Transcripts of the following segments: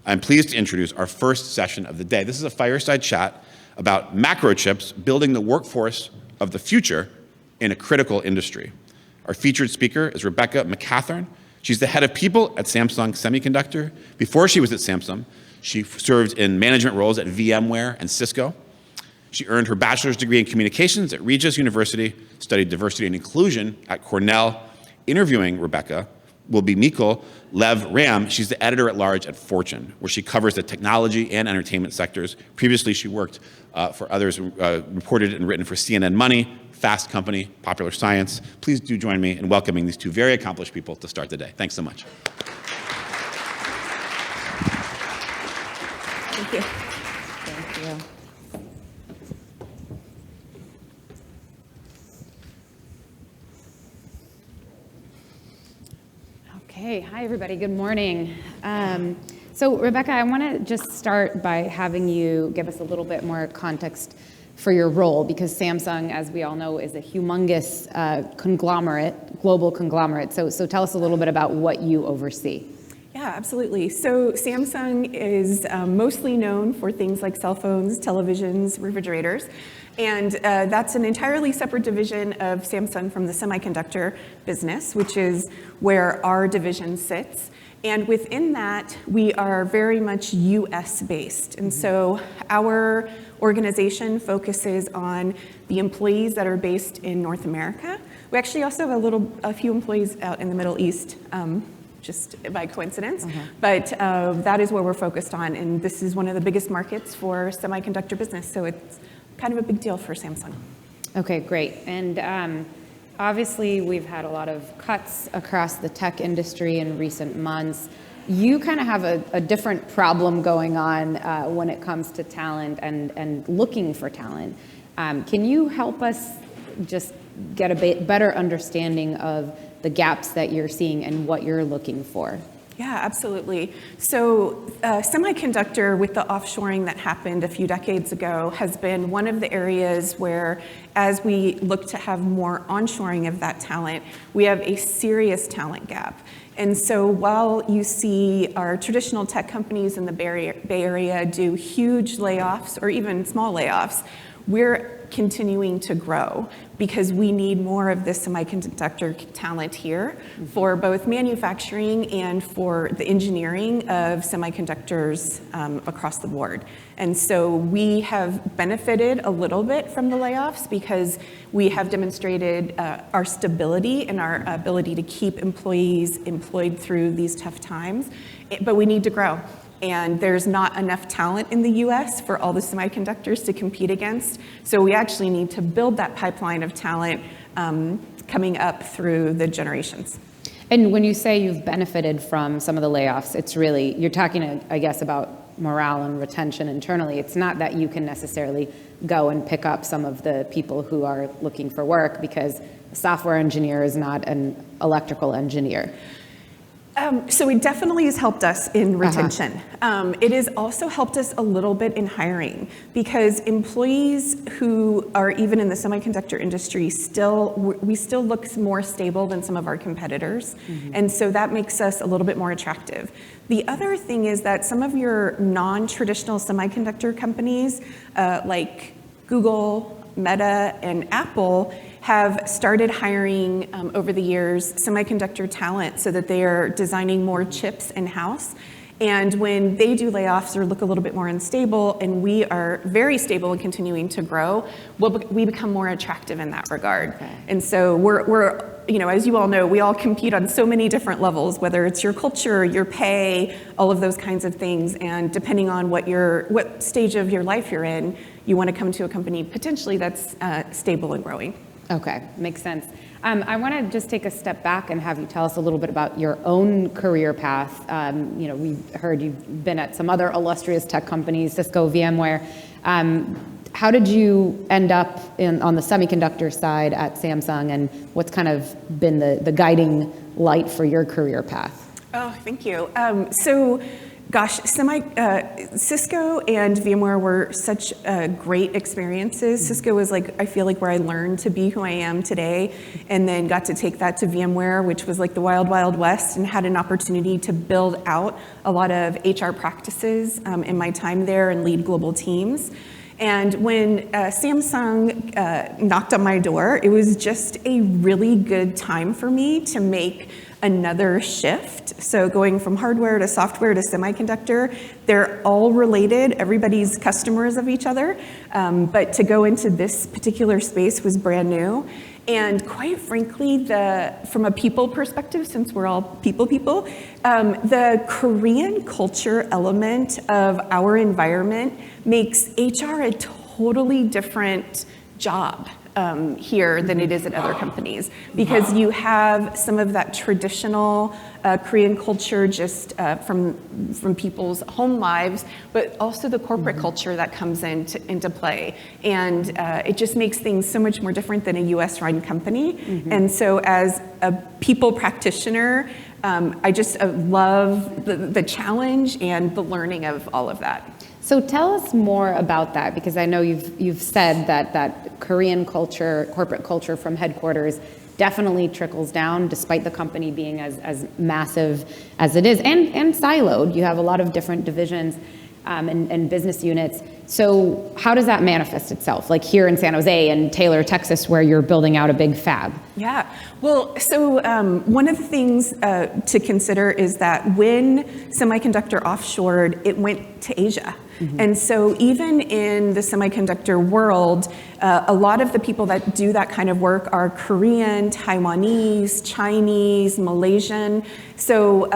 I'm pleased to introduce our first session of the day. This is a fireside chat about macrochips building the workforce of the future in a critical industry. Our featured speaker is Rebecca McCathern. She's the head of people at Samsung Semiconductor. Before she was at Samsung, she served in management roles at VMware and Cisco. She earned her bachelor's degree in communications at Regis University, studied diversity and inclusion at Cornell. Interviewing Rebecca will be Michal, Lev-Ram. She's the editor-at-large at Fortune, where she covers the technology and entertainment sectors. Previously, she worked for others, reported and written for CNN Money, Fast Company, Popular Science. Please do join me in welcoming these two very accomplished people to start the day. Thanks so much. Thank you. Thank you. Okay, hi everybody, good morning. So Rebecca, I want to just start by having you give us a little bit more context for your role, because Samsung, as we all know, is a humongous conglomerate, global conglomerate. So tell us a little bit about what you oversee. Yeah, absolutely. So Samsung is mostly known for things like cell phones, televisions, refrigerators. And that's an entirely separate division of Samsung from the semiconductor business, which is where our division sits. And within that, we are very much US based. And so our organization focuses on the employees that are based in North America. We actually also have a few employees out in the Middle East, just by coincidence. But that is where we're focused on. And this is one of the biggest markets for semiconductor business. So it's kind of a big deal for Samsung. Okay, great. And obviously, we've had a lot of cuts across the tech industry in recent months. You kind of have a different problem going on when it comes to talent and looking for talent. Can you help us just get a better understanding of the gaps that you're seeing and what you're looking for? Yeah, absolutely. So semiconductor, with the offshoring that happened a few decades ago, has been one of the areas where, as we look to have more onshoring of that talent, we have a serious talent gap. And so while you see our traditional tech companies in the Bay Area do huge layoffs or even small layoffs, we're continuing to grow because we need more of this semiconductor talent here for both manufacturing and for the engineering of semiconductors across the board. And so we have benefited a little bit from the layoffs because we have demonstrated our stability and our ability to keep employees employed through these tough times, but we need to grow. And there's not enough talent in the US for all the semiconductors to compete against. So we actually need to build that pipeline of talent coming up through the generations. And when you say you've benefited from some of the layoffs, it's really, you're talking, I guess, about morale and retention internally. It's not that you can necessarily go and pick up some of the people who are looking for work, because a software engineer is not an electrical engineer. So it definitely has helped us in retention. It has also helped us a little bit in hiring, because employees who are even in the semiconductor industry we still look more stable than some of our competitors. And so that makes us a little bit more attractive. The other thing is that some of your non-traditional semiconductor companies, like Google, Meta, and Apple, have started hiring over the years semiconductor talent so that they are designing more chips in-house. And when they do layoffs or look a little bit more unstable, and we are very stable and continuing to grow, we become more attractive in that regard. Okay. And so we're, as you all know, we all compete on so many different levels, whether it's your culture, your pay, all of those kinds of things. And depending on what stage of your life you're in, you want to come to a company potentially that's stable and growing. Okay, makes sense. I want to just take a step back and have you tell us a little bit about your own career path. We heard you've been at some other illustrious tech companies, Cisco, VMware. How did you end up on the semiconductor side at Samsung, and what's kind of been the guiding light for your career path? Oh, thank you. So Gosh, Cisco and VMware were such great experiences. Cisco was like, I feel like where I learned to be who I am today, and then got to take that to VMware, which was like the wild, wild west, and had an opportunity to build out a lot of HR practices in my time there and lead global teams. And when Samsung knocked on my door, it was just a really good time for me to make another shift. So going from hardware to software to semiconductor, they're all related. Everybody's customers of each other. But to go into this particular space was brand new. And quite frankly, from a people perspective, since we're all people, the Korean culture element of our environment makes HR a totally different job here than it is at other companies, because you have some of that traditional Korean culture just from people's home lives, but also the corporate culture that comes into play. And it just makes things so much more different than a US-run company. And so as a people practitioner, I just love the challenge and the learning of all of that. So tell us more about that, because I know you've said that Korean culture, corporate culture from headquarters definitely trickles down, despite the company being as massive as it is, and siloed. You have a lot of different divisions and business units. So how does that manifest itself? Like here in San Jose and Taylor, Texas, where you're building out a big fab? Yeah, well, so one of the things to consider is that when Semiconductor offshored, it went to Asia. And so even in the semiconductor world, a lot of the people that do that kind of work are Korean, Taiwanese, Chinese, Malaysian. So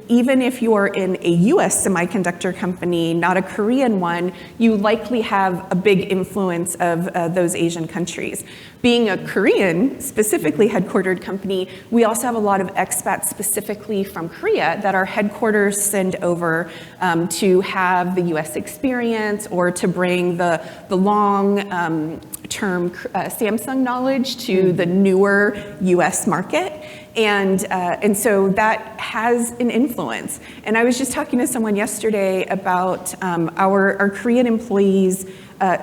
even if you're in a US semiconductor company, not a Korean one, you likely have a big influence of those Asian countries. Being a Korean, specifically headquartered company, we also have a lot of expats specifically from Korea that our headquarters send over to have the US experience or to bring the long-term Samsung knowledge to the newer US market. And so that has an influence. And I was just talking to someone yesterday about our Korean employees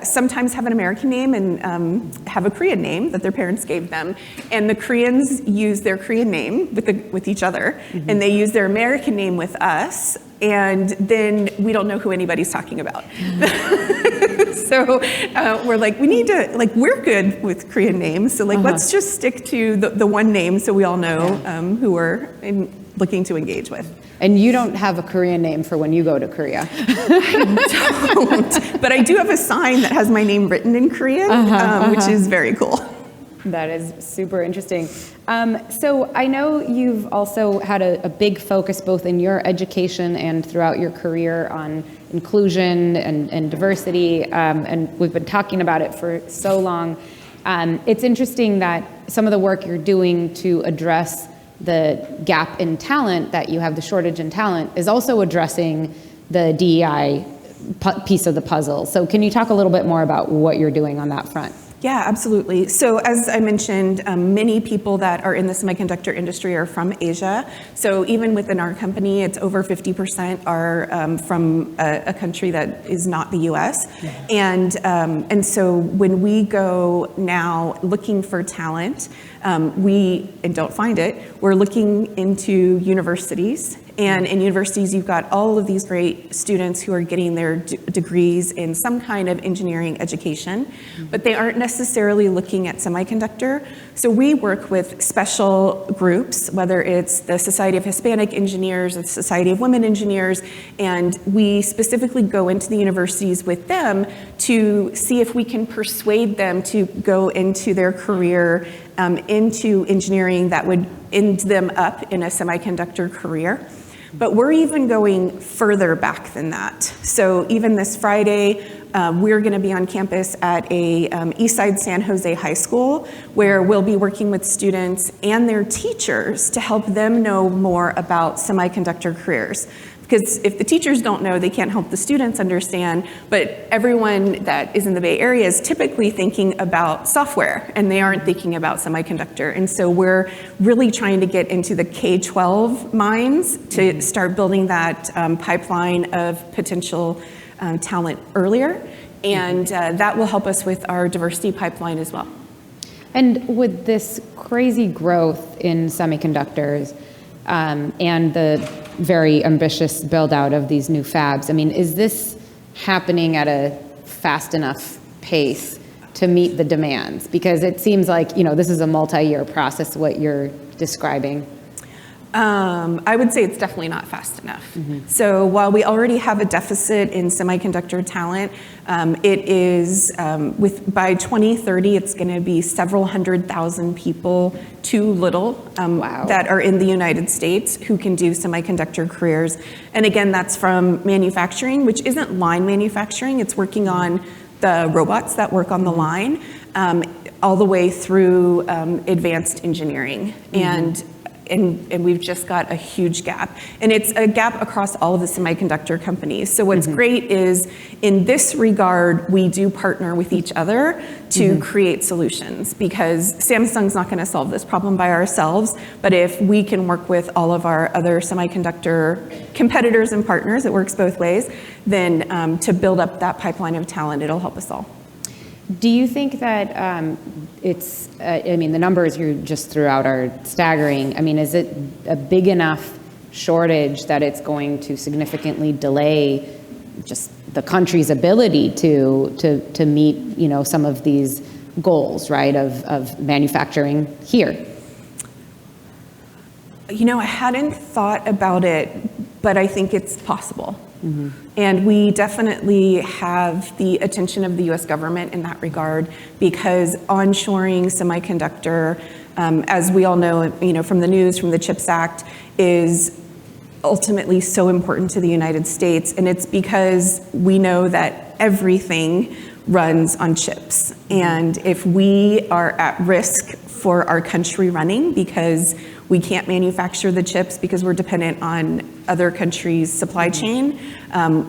sometimes have an American name and have a Korean name that their parents gave them. And the Koreans use their Korean name with each other, and they use their American name with us, and then we don't know who anybody's talking about. So we're like, we need to, like, we're good with Korean names, so like, let's just stick to the one name so we all know who we're looking to engage with. And you don't have a Korean name for when you go to Korea. I don't, but I do have a sign that has my name written in Korean, which is very cool. That is super interesting. So I know you've also had a big focus both in your education and throughout your career on inclusion and diversity, and we've been talking about it for so long. It's interesting that some of the work you're doing to address the gap in talent, that you have the shortage in talent, is also addressing the DEI piece of the puzzle. So can you talk a little bit more about what you're doing on that front? Yeah, absolutely. So as I mentioned, many people that are in the semiconductor industry are from Asia. So even within our company, it's over 50% are from a country that is not the US. And so when we go now looking for talent, and don't find it, we're looking into universities. And in universities, you've got all of these great students who are getting their degrees in some kind of engineering education, but they aren't necessarily looking at semiconductor. So we work with special groups, whether it's the Society of Hispanic Engineers or the Society of Women Engineers, and we specifically go into the universities with them to see if we can persuade them to go into their career into engineering that would end them up in a semiconductor career. But we're even going further back than that. So even this Friday, we're going to be on campus at a Eastside San Jose high school, where we'll be working with students and their teachers to help them know more about semiconductor careers. Because if the teachers don't know, they can't help the students understand, but everyone that is in the Bay Area is typically thinking about software, and they aren't thinking about semiconductor. And so we're really trying to get into the K-12 minds to start building that pipeline of potential talent earlier, and that will help us with our diversity pipeline as well. And with this crazy growth in semiconductors and the very ambitious build out of these new fabs, I mean, is this happening at a fast enough pace to meet the demands? Because it seems like, this is a multi-year process, what you're describing. I would say it's definitely not fast enough. So while we already have a deficit in semiconductor talent, it is, by 2030, it's going to be several 100,000 people too little that are in the United States who can do semiconductor careers. And again, that's from manufacturing, which isn't line manufacturing. It's working on the robots that work on the line, all the way through advanced engineering. And we've just got a huge gap. And it's a gap across all of the semiconductor companies. So what's great is, in this regard, we do partner with each other to create solutions, because Samsung's not going to solve this problem by ourselves. But if we can work with all of our other semiconductor competitors and partners, it works both ways, then to build up that pipeline of talent, it'll help us all. Do you think that it's, the numbers you just threw out are staggering. I mean, is it a big enough shortage that it's going to significantly delay just the country's ability to meet, some of these goals, right, of manufacturing here? I hadn't thought about it, but I think it's possible. And we definitely have the attention of the US government in that regard, because onshoring semiconductor, as we all know, from the news, from the CHIPS Act, is ultimately so important to the United States. And it's because we know that everything runs on chips. And if we are at risk for our country running because we can't manufacture the chips because we're dependent on other countries' supply chain,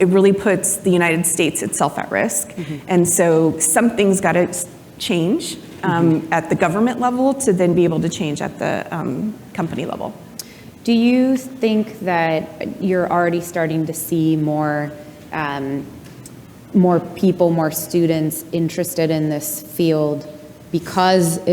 it really puts the United States itself at risk. And so something's got to change at the government level to then be able to change at the company level. Do you think that you're already starting to see more people, more students interested in this field because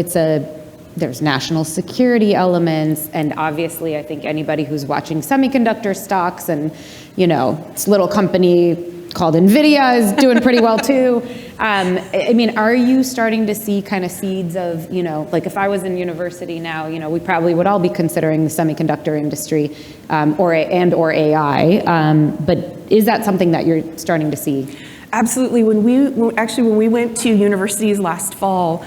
there's national security elements, and obviously I think anybody who's watching semiconductor stocks and, this little company called NVIDIA is doing pretty well too. Are you starting to see kind of seeds of, like if I was in university now, we probably would all be considering the semiconductor industry or AI, but is that something that you're starting to see? Absolutely. When we went to universities last fall,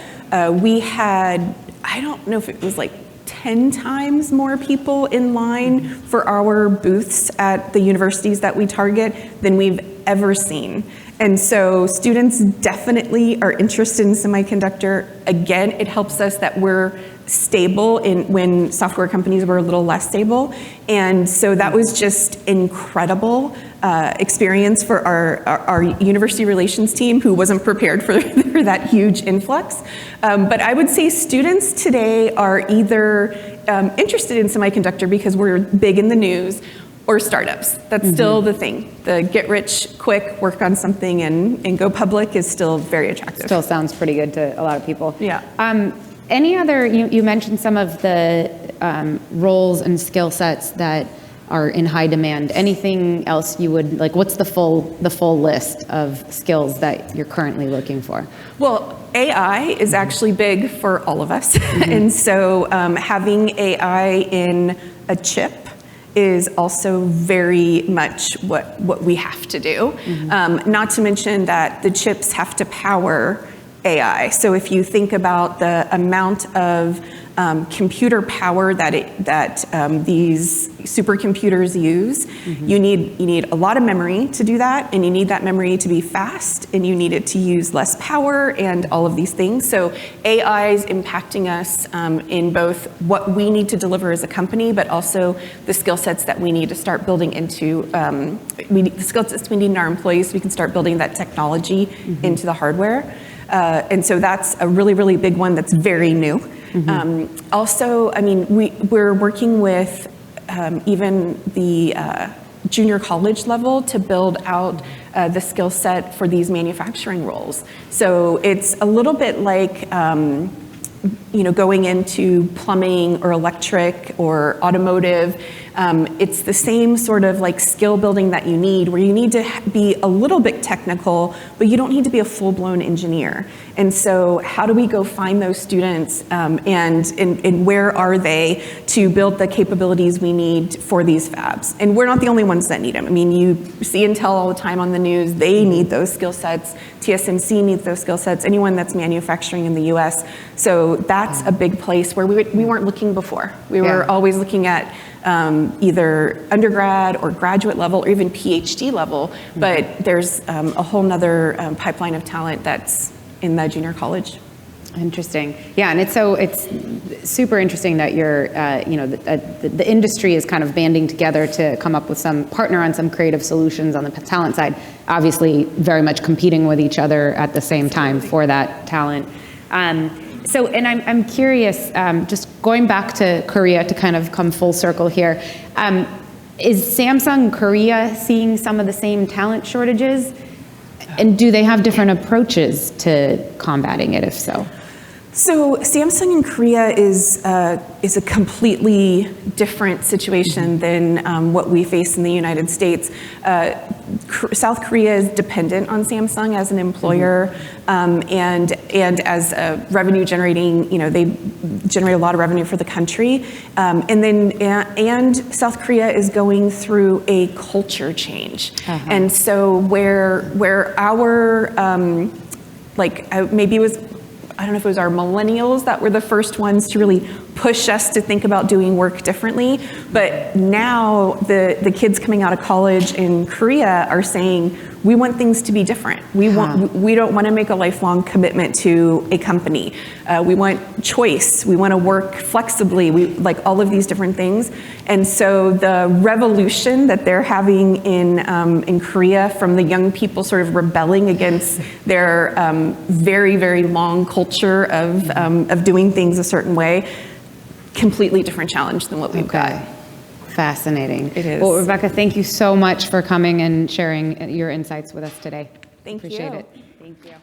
we had, I don't know if it was like 10 times more people in line for our booths at the universities that we target than we've ever seen. And so students definitely are interested in semiconductor. Again, it helps us that we're stable when software companies were a little less stable. And so that was just incredible experience for our university relations team, who wasn't prepared for that huge influx. But I would say students today are either interested in semiconductor because we're big in the news, or startups. That's still the thing. The get rich quick, work on something and go public is still very attractive. Still sounds pretty good to a lot of people. Yeah. Any other, you mentioned some of the roles and skill sets that are in high demand. Anything else you would, like what's the full list of skills that you're currently looking for? Well, AI is actually big for all of us. And so having AI in a chip is also very much what we have to do. Not to mention that the chips have to power AI. So if you think about the amount of computer power that these supercomputers use. You need a lot of memory to do that, and you need that memory to be fast, and you need it to use less power and all of these things. So AI is impacting us in both what we need to deliver as a company, but also the skill sets that we need to start building into, the skill sets we need in our employees so we can start building that technology into the hardware. And so that's a really, really big one that's very new. Also, I mean, we're working with even the junior college level to build out the skill set for these manufacturing roles. So it's a little bit like, going into plumbing or electric or automotive. It's the same sort of like skill building that you need, where you need to be a little bit technical, but you don't need to be a full-blown engineer. And so how do we go find those students and where are they to build the capabilities we need for these fabs? And we're not the only ones that need them. I mean, you see Intel all the time on the news. They need those skill sets. TSMC needs those skill sets. Anyone that's manufacturing in the US. So that's a big place where we weren't looking before. We were always looking at either undergrad or graduate level or even PhD level, but there's a whole nother pipeline of talent that's in the junior college. Interesting. Yeah, and it's super interesting that you're, the industry is kind of banding together to come up with partner on some creative solutions on the talent side, obviously very much competing with each other at the same time for that talent. So, and I'm curious, just going back to Korea to kind of come full circle here, is Samsung Korea seeing some of the same talent shortages? And do they have different approaches to combating it, if so? So Samsung in Korea is a completely different situation than what we face in the United States. South Korea is dependent on Samsung as an employer, and as a revenue generating, they generate a lot of revenue for the country. And South Korea is going through a culture change. And so where our, maybe it was, I don't know if it was our millennials that were the first ones to really push us to think about doing work differently. But now the kids coming out of college in Korea are saying, we want things to be different. We don't want to make a lifelong commitment to a company. We want choice. We want to work flexibly. We like all of these different things. And so the revolution that they're having in Korea from the young people sort of rebelling against their very, very long culture of doing things a certain way, completely different challenge than what we've got. Fascinating. It is. Well, Rebecca, thank you so much for coming and sharing your insights with us today. Thank you. Appreciate it. Thank you.